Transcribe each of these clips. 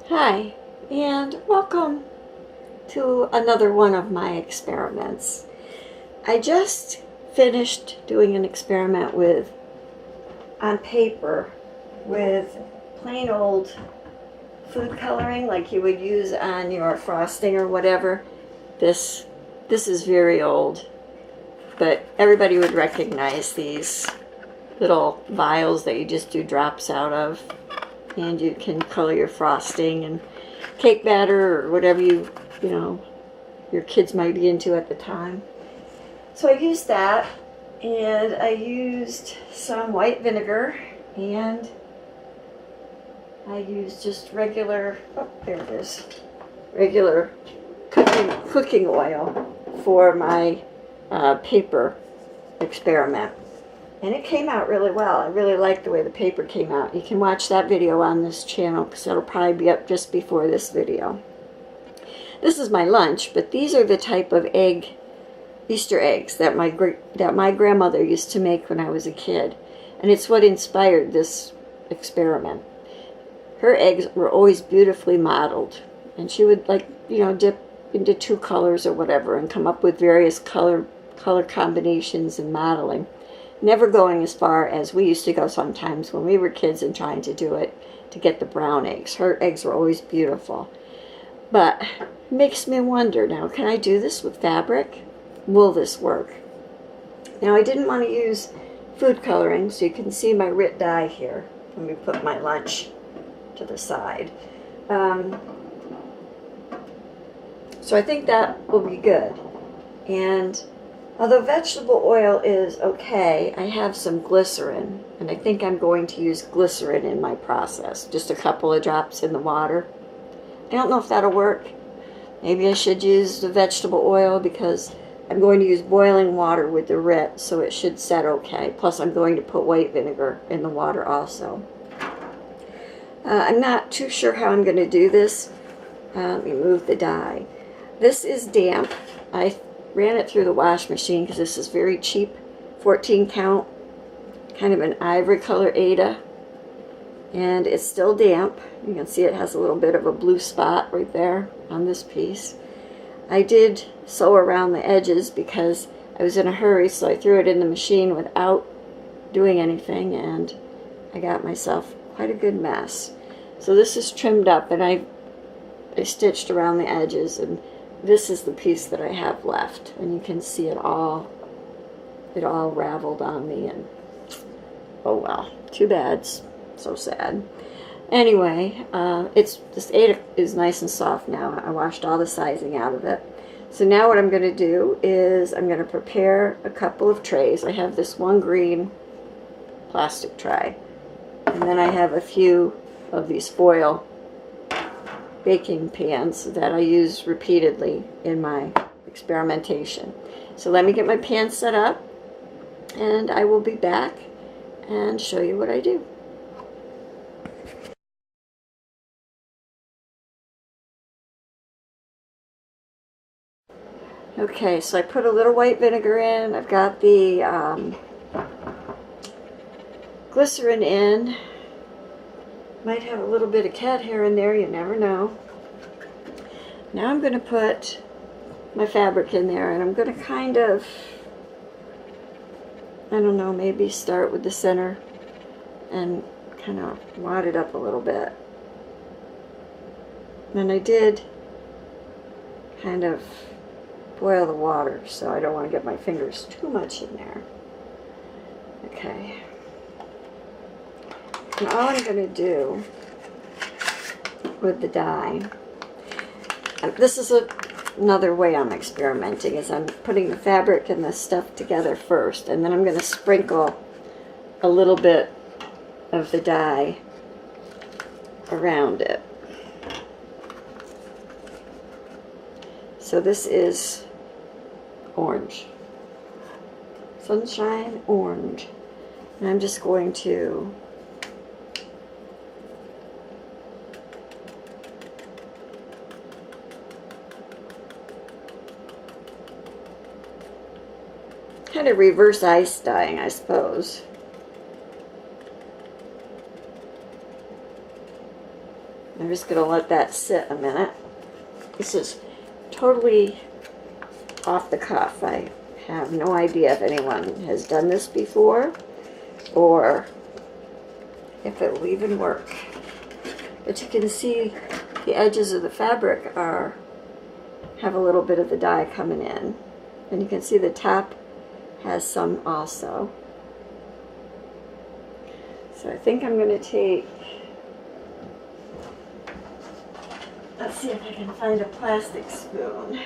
Hi, and welcome to another one of my experiments. I just finished doing an experiment on paper with plain old food coloring like you would use on your frosting or whatever. This is very old, but everybody would recognize these little vials that you just do drops out of, and you can color your frosting and cake batter or whatever your kids might be into at the time. So I used that, and I used some white vinegar, and I used just regular, oh, there it is, regular cooking oil for my paper experiment. And it came out really well. I really like the way the paper came out. You can watch that video on this channel because it'll probably be up just before this video. This is my lunch, but these are the type of Easter eggs that my grandmother used to make when I was a kid. And it's what inspired this experiment. Her eggs were always beautifully modeled. And she would dip into two colors or whatever and come up with various color combinations and modeling. Never going as far as we used to go sometimes when we were kids and trying to do it to get the brown eggs. Her eggs were always beautiful. But it makes me wonder now, can I do this with fabric? Will this work? Now I didn't want to use food coloring, so you can see my Rit dye here. Let me put my lunch to the side. So I think that will be good. And although vegetable oil is okay, I have some glycerin, and I think I'm going to use glycerin in my process. Just a couple of drops in the water. I don't know if that'll work. Maybe I should use the vegetable oil because I'm going to use boiling water with the Rit, so it should set okay. Plus I'm going to put white vinegar in the water also. I'm not too sure how I'm going to do this. Let me move the dye. This is damp. I ran it through the wash machine because this is very cheap, 14 count, kind of an ivory color Ada, and it's still damp. You can see it has a little bit of a blue spot right there on this piece. I did sew around the edges because I was in a hurry, so I threw it in the machine without doing anything, and I got myself quite a good mess. So this is trimmed up, and I stitched around the edges, and this is the piece that I have left, and you can see it all raveled on me, and oh well, too bad, so sad. Anyway, this Ada is nice and soft now. I washed all the sizing out of it. So now what I'm going to do is I'm going to prepare a couple of trays. I have this one green plastic tray, and then I have a few of these foil baking pans that I use repeatedly in my experimentation. So let me get my pan set up, and I will be back and show you what I do. Okay, so I put a little white vinegar in. I've got the glycerin in. Might have a little bit of cat hair in there, you never know. Now I'm going to put my fabric in there, and I'm going to kind of, I don't know, maybe start with the center and kind of wad it up a little bit. And I did kind of boil the water, so I don't want to get my fingers too much in there. Okay. And all I'm going to do with the dye, and this is another way I'm experimenting, is I'm putting the fabric and the stuff together first, and then I'm going to sprinkle a little bit of the dye around it. So this is orange, sunshine orange, and I'm just going to kind of reverse ice dyeing, I suppose. I'm just going to let that sit a minute. This is totally off the cuff. I have no idea if anyone has done this before or if it will even work. But you can see the edges of the fabric have a little bit of the dye coming in. And you can see the top has some also. So I think I'm going to take, let's see if I can find a plastic spoon.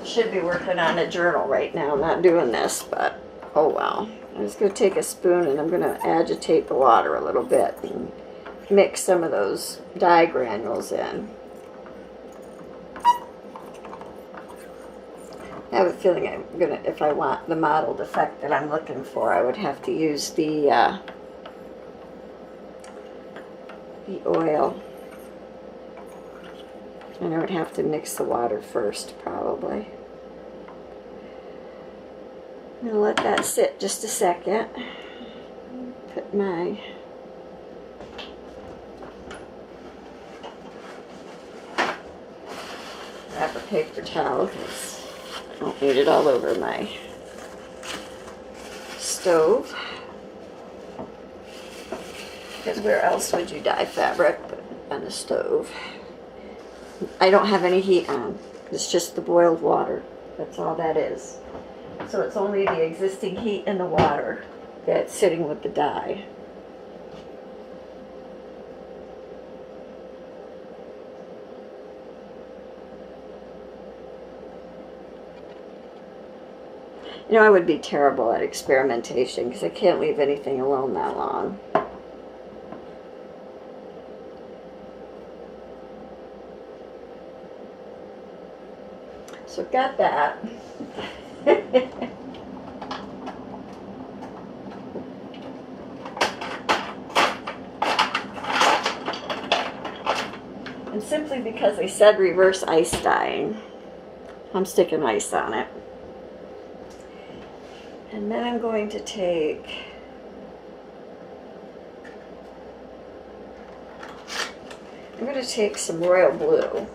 Should be working on a journal right now, not doing this, but oh well. I'm just going to take a spoon and I'm going to agitate the water a little bit and mix some of those dye granules in. I have a feeling I'm gonna, if I want the mottled effect that I'm looking for, I would have to use the oil. And I would have to mix the water first, probably. I'm gonna let that sit just a second. Put my wrap a paper towel because I don't need it all over my stove. Because where else would you dye fabric but on the stove? I don't have any heat on. It's just the boiled water. That's all that is. So it's only the existing heat in the water that's sitting with the dye. You know, I would be terrible at experimentation because I can't leave anything alone that long. So got that. And simply because I said reverse ice dyeing, I'm sticking ice on it. And then I'm going to take some royal blue.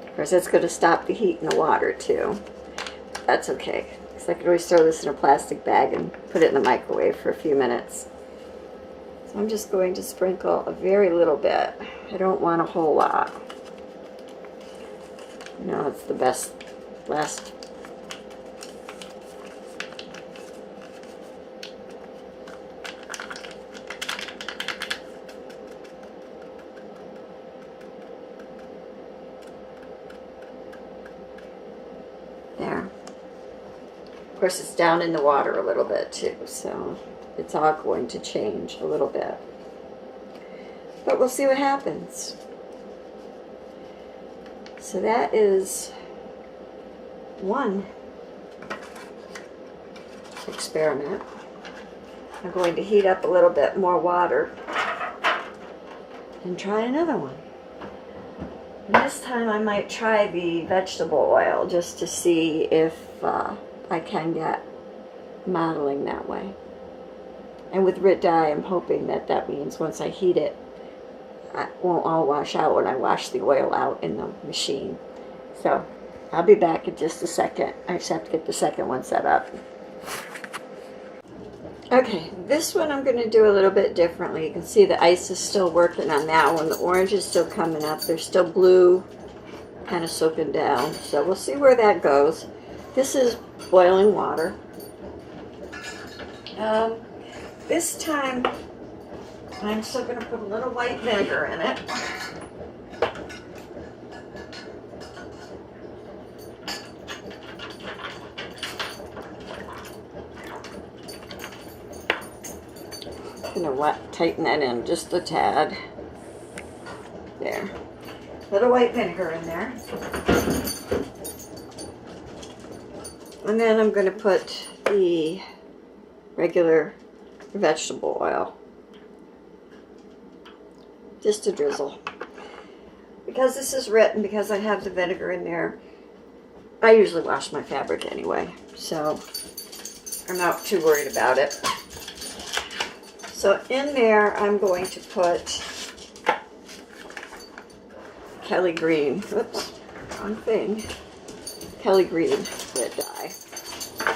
Of course, that's going to stop the heat in the water too. That's okay, because I could always throw this in a plastic bag and put it in the microwave for a few minutes. So I'm just going to sprinkle a very little bit. I don't want a whole lot. You know, it's the best last. There. Of course, it's down in the water a little bit too, so it's all going to change a little bit. But we'll see what happens. So that is one experiment. I'm going to heat up a little bit more water and try another one. And this time I might try the vegetable oil just to see if I can get modeling that way. And with Rit dye, I'm hoping that that means once I heat it, it won't all wash out when I wash the oil out in the machine. So I'll be back in just a second. I just have to get the second one set up. Okay, this one I'm going to do a little bit differently. You can see the ice is still working on that one. The orange is still coming up. There's still blue kind of soaking down. So we'll see where that goes. This is boiling water. This time I'm still going to put a little white vinegar in it. I'm going to tighten that in just a tad. There. Little white vinegar in there. And then I'm going to put the regular vegetable oil. Just a drizzle. because this is written, because I have the vinegar in there, I usually wash my fabric anyway, so I'm not too worried about it. So in there, I'm going to put Kelly Green, oops, wrong thing, Kelly Green red dye.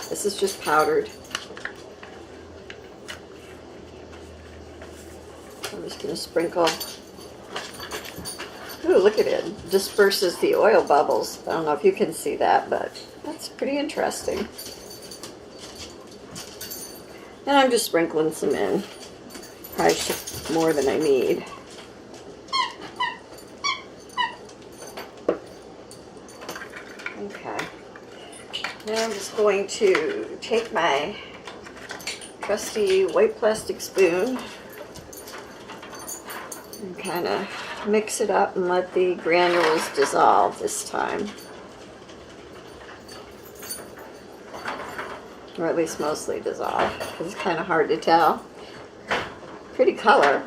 This is just powdered. I'm just going to sprinkle. Ooh, look at it. Disperses the oil bubbles. I don't know if you can see that, but that's pretty interesting. And I'm just sprinkling some in. Probably more than I need. Okay. Now I'm just going to take my trusty white plastic spoon and kind of mix it up and let the granules dissolve this time. Or at least mostly dissolve, because it's kind of hard to tell. Pretty color.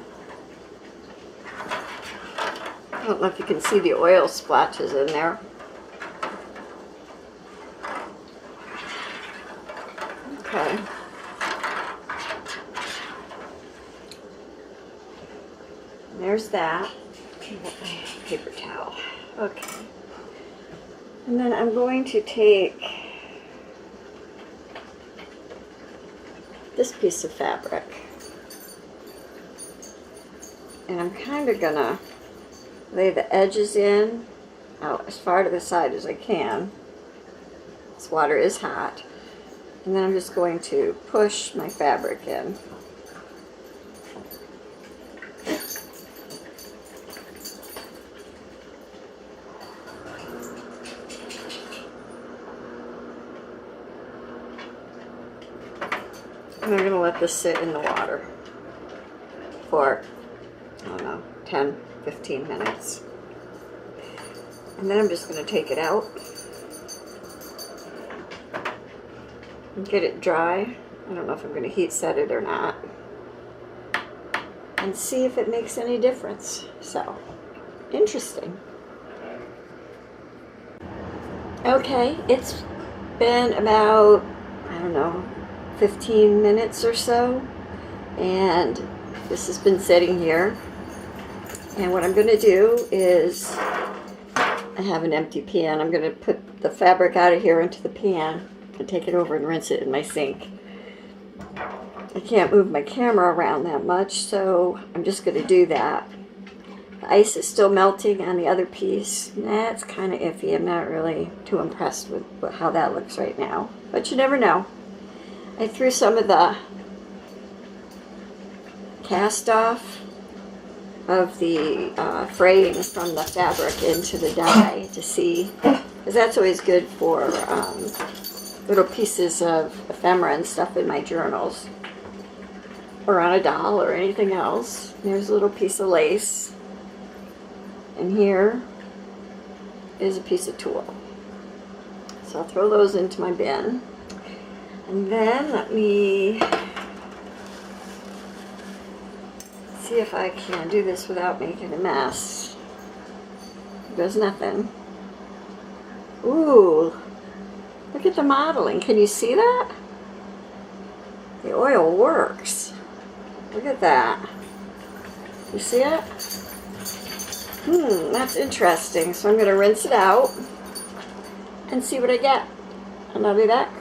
I don't know if you can see the oil splotches in there. Okay. And there's that. Get my paper towel. Okay. And then I'm going to take this piece of fabric. And I'm kind of gonna lay the edges in out as far to the side as I can. This water is hot. And then I'm just going to push my fabric in. And I'm going to let this sit in the water for, I don't know, 10, 15 minutes. And then I'm just going to take it out and get it dry. I don't know if I'm going to heat set it or not. And see if it makes any difference. So, interesting. Okay, it's been about, I don't know, 15 minutes or so, and this has been sitting here. And what I'm going to do is, I have an empty pan. I'm going to put the fabric out of here into the pan and take it over and rinse it in my sink. I can't move my camera around that much, so I'm just going to do that. The ice is still melting on the other piece. That's kind of iffy. I'm not really too impressed with how that looks right now, but you never know. I threw some of the cast off of the fraying from the fabric into the dye to see, because that's always good for little pieces of ephemera and stuff in my journals, or on a doll or anything else. There's a little piece of lace, and here is a piece of tulle. So I'll throw those into my bin. And then let me see if I can do this without making a mess. There's nothing. Ooh, look at the modeling. Can you see that? The oil works. Look at that. You see it? That's interesting. So I'm going to rinse it out and see what I get. And I'll be back.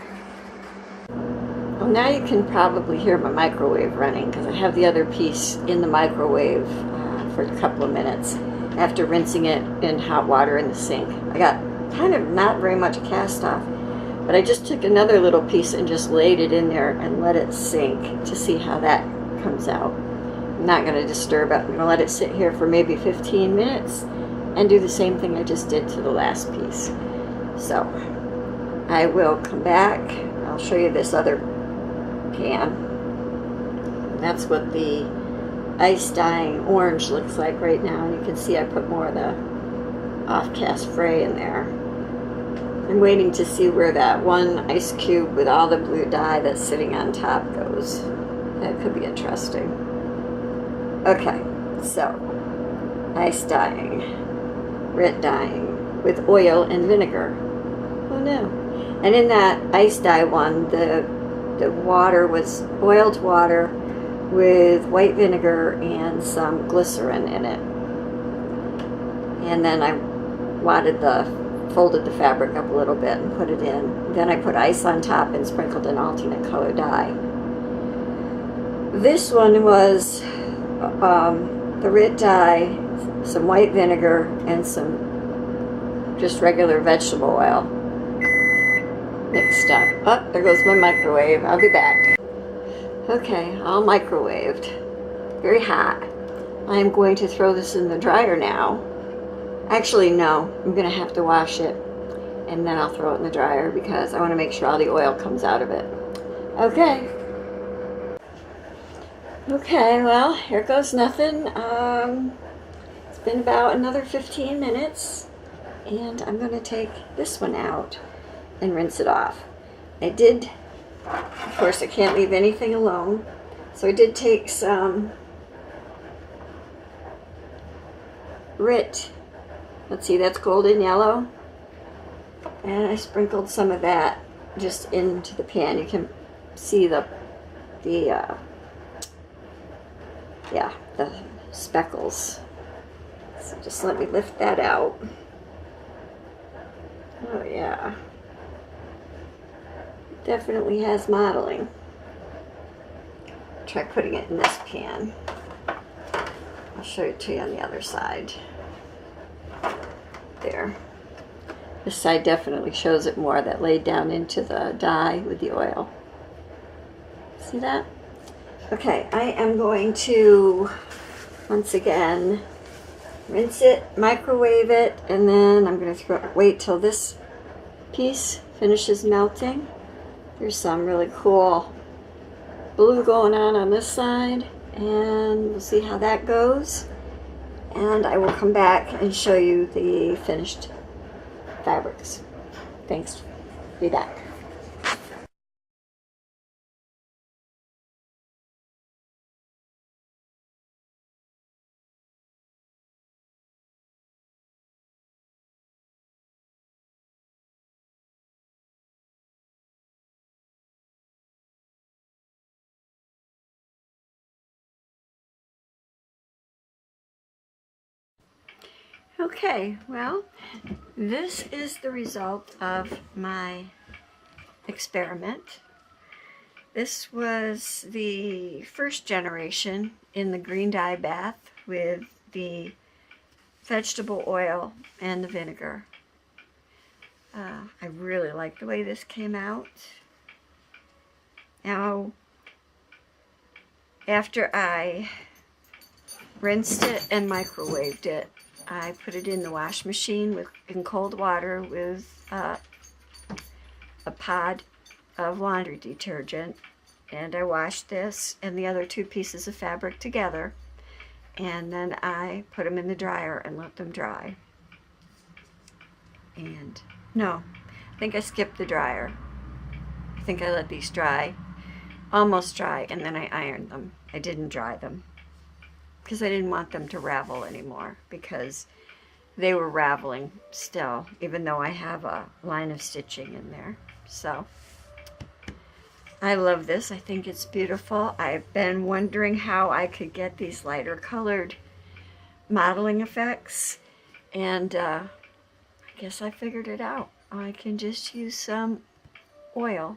Well, now you can probably hear my microwave running because I have the other piece in the microwave for a couple of minutes after rinsing it in hot water in the sink. I got kind of not very much cast off, but I just took another little piece and just laid it in there and let it sink to see how that comes out. I'm not going to disturb it. I'm going to let it sit here for maybe 15 minutes and do the same thing I just did to the last piece. So I will come back. I'll show you this other pan. That's what the ice dyeing orange looks like right now. You can see I put more of the off-cast fray in there. I'm waiting to see where that one ice cube with all the blue dye that's sitting on top goes. That could be interesting. Okay, so ice dyeing. red dyeing with oil and vinegar. Who knew? And in that ice dye one, the water was boiled water with white vinegar and some glycerin in it. And then I folded the fabric up a little bit and put it in. Then I put ice on top and sprinkled an alternate color dye. This one was the red dye, some white vinegar, and some just regular vegetable oil mixed up. Oh, there goes my microwave. I'll be back. Okay, all microwaved. Very hot. I'm going to throw this in the dryer now. Actually, no. I'm going to have to wash it, and then I'll throw it in the dryer because I want to make sure all the oil comes out of it. Okay. Okay, well, here goes nothing. It's been about another 15 minutes, and I'm going to take this one out and rinse it off. I did, of course, I can't leave anything alone, so I did take some Rit. Let's see, that's golden yellow, and I sprinkled some of that just into the pan. You can see the speckles. So just let me lift that out. Oh yeah, definitely has modeling. Try putting it in this pan. I'll show it to you on the other side. There. This side definitely shows it more, that laid down into the dye with the oil. See that? Okay, I am going to, once again, rinse it, microwave it, and then I'm going to wait till this piece finishes melting. There's some really cool blue going on this side, and we'll see how that goes. And I will come back and show you the finished fabrics. Thanks. Be back. Okay, well, this is the result of my experiment. This was the first generation in the green dye bath with the vegetable oil and the vinegar. I really like the way this came out. Now, after I rinsed it and microwaved it, I put it in the wash machine in cold water with a pod of laundry detergent, and I washed this and the other two pieces of fabric together, and then I put them in the dryer and let them dry. And no, I think I skipped the dryer. I think I let these dry, almost dry, and then I ironed them. I didn't dry them because I didn't want them to ravel anymore, because they were raveling still, even though I have a line of stitching in there. So I love this. I think it's beautiful. I've been wondering how I could get these lighter colored modeling effects, and I guess I figured it out. I can just use some oil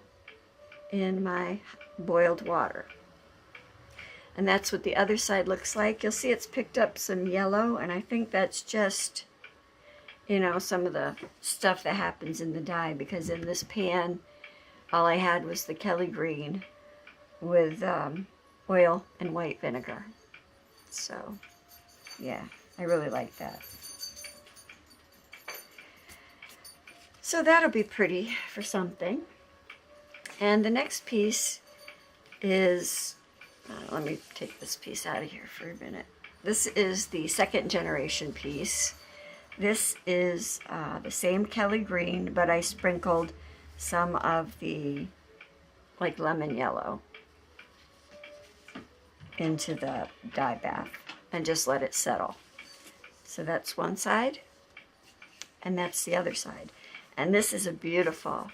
in my boiled water. And that's what the other side looks like. You'll see it's picked up some yellow, and I think that's just, you know, some of the stuff that happens in the dye, because in this pan, all I had was the Kelly green with oil and white vinegar. So, yeah, I really like that. So that'll be pretty for something. And the next piece is, let me take this piece out of here for a minute. This is the second generation piece. This is the same Kelly green, but I sprinkled some of the like lemon yellow into the dye bath and just let it settle. So that's one side. and that's the other side. And this is a beautiful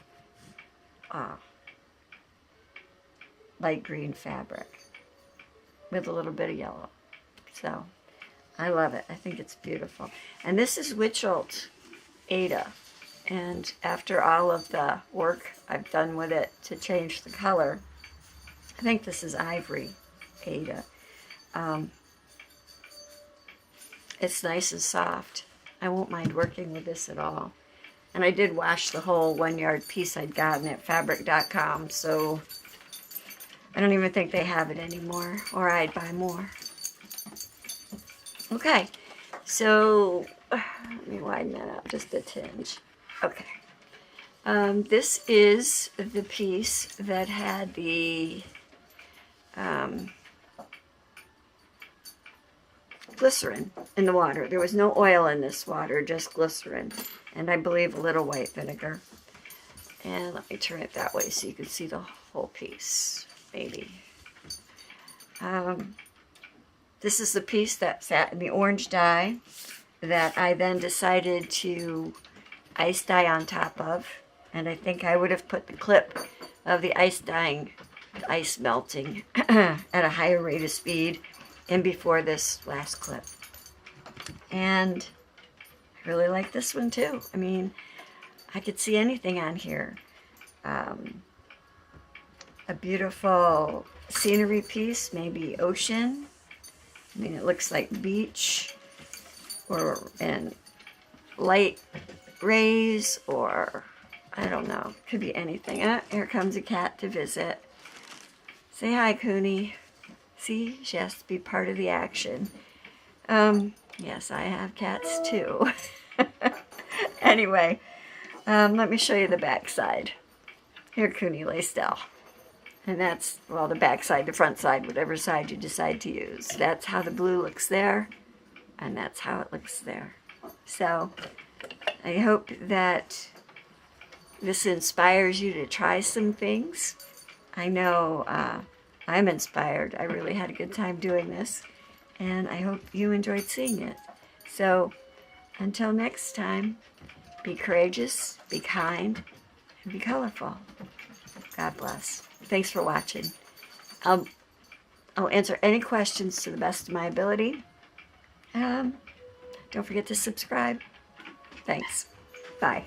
light green fabric with a little bit of yellow. So I love it. I think it's beautiful. And this is Witchelt Ada. And after all of the work I've done with it to change the color, I think this is Ivory Ada. It's nice and soft. I won't mind working with this at all. And I did wash the whole 1 yard piece I'd gotten at fabric.com, so I don't even think they have it anymore, or I'd buy more. Okay, so let me widen that up just a tinge. Okay. This is the piece that had the glycerin in the water. There was no oil in this water, just glycerin, and I believe a little white vinegar. And let me turn it that way so you can see the whole piece, maybe. This is the piece that sat in the orange dye that I then decided to ice dye on top of. And I think I would have put the clip of the ice dyeing, ice melting at a higher rate of speed in before this last clip. And I really like this one too. I mean, I could see anything on here. A beautiful scenery piece, maybe ocean. I mean, it looks like beach and light rays, or I don't know, could be anything. Here comes a cat to visit. Say hi, Cooney. See, she has to be part of the action. Yes, I have cats too. Anyway, let me show you the back side. Here, Cooney, lay still. And that's, well, the back side, the front side, whatever side you decide to use. That's how the blue looks there, and that's how it looks there. So I hope that this inspires you to try some things. I know I'm inspired. I really had a good time doing this, and I hope you enjoyed seeing it. So until next time, be courageous, be kind, and be colorful. God bless. Thanks for watching. I'll answer any questions to the best of my ability. Don't forget to subscribe. Thanks. Bye.